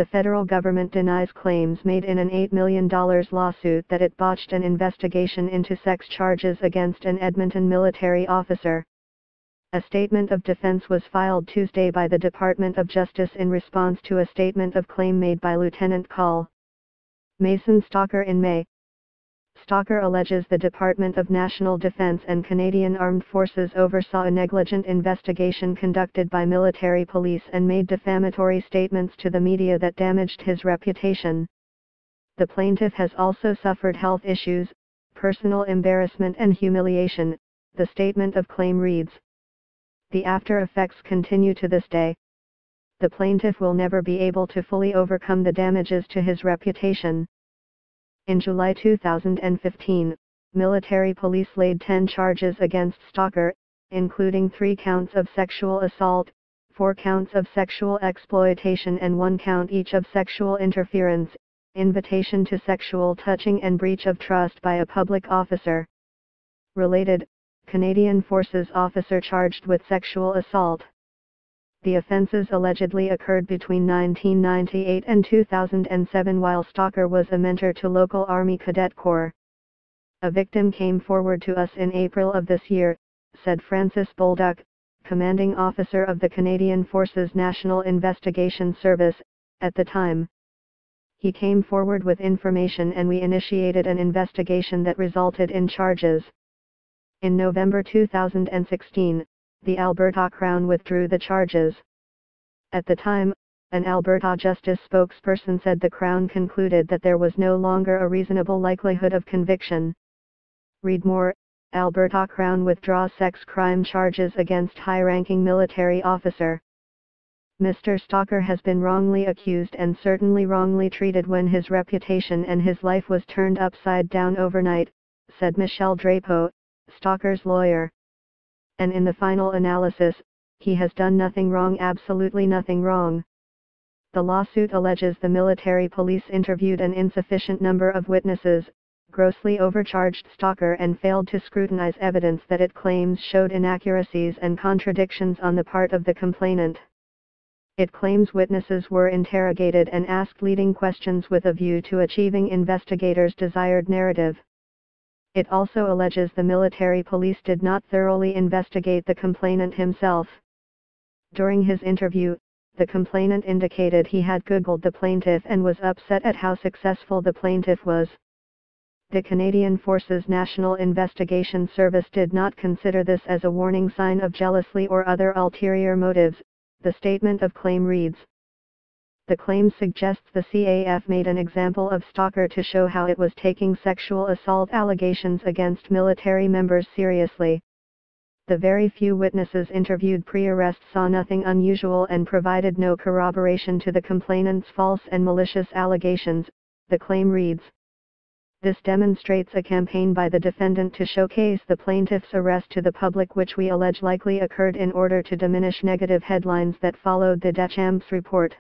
the federal government denies claims made in an $8 million lawsuit that it botched an investigation into sex charges against an Edmonton military officer. A statement of defense was filed Tuesday by the Department of Justice in response to a statement of claim made by Lieutenant Col. Mason Stocker in May. Stocker alleges the Department of National Defense and Canadian Armed Forces oversaw a negligent investigation conducted by military police and made defamatory statements to the media that damaged his reputation. The plaintiff has also suffered health issues, personal embarrassment and humiliation, the statement of claim reads. The after effects continue to this day. The plaintiff will never be able to fully overcome the damages to his reputation. In July 2015, military police laid 10 charges against Stocker, including 3 counts of sexual assault, 4 counts of sexual exploitation and 1 count each of sexual interference, invitation to sexual touching and breach of trust by a public officer. Related, Canadian Forces officer charged with sexual assault. The offences allegedly occurred between 1998 and 2007 while Stocker was a mentor to local Army Cadet Corps. A victim came forward to us in April of this year, said Francis Bolduc, commanding officer of the Canadian Forces National Investigation Service, at the time. He came forward with information and we initiated an investigation that resulted in charges. In November 2016, the Alberta Crown withdrew the charges. At the time, an Alberta Justice spokesperson said the Crown concluded that there was no longer a reasonable likelihood of conviction. Read more, Alberta Crown withdraws sex crime charges against high-ranking military officer. Mr. Stocker has been wrongly accused and certainly wrongly treated when his reputation and his life was turned upside down overnight, said Michelle Drapeau, Stocker's lawyer. And in the final analysis, he has done nothing wrong, absolutely nothing wrong. The lawsuit alleges the military police interviewed an insufficient number of witnesses, grossly overcharged Stocker and failed to scrutinize evidence that it claims showed inaccuracies and contradictions on the part of the complainant. It claims witnesses were interrogated and asked leading questions with a view to achieving investigators' desired narrative. It also alleges the military police did not thoroughly investigate the complainant himself. During his interview, the complainant indicated he had Googled the plaintiff and was upset at how successful the plaintiff was. The Canadian Forces National Investigation Service did not consider this as a warning sign of jealousy or other ulterior motives, the statement of claim reads. The claim suggests the CAF made an example of Stocker to show how it was taking sexual assault allegations against military members seriously. The very few witnesses interviewed pre-arrest saw nothing unusual and provided no corroboration to the complainant's false and malicious allegations, the claim reads. This demonstrates a campaign by the defendant to showcase the plaintiff's arrest to the public, which we allege likely occurred in order to diminish negative headlines that followed the Deschamps report.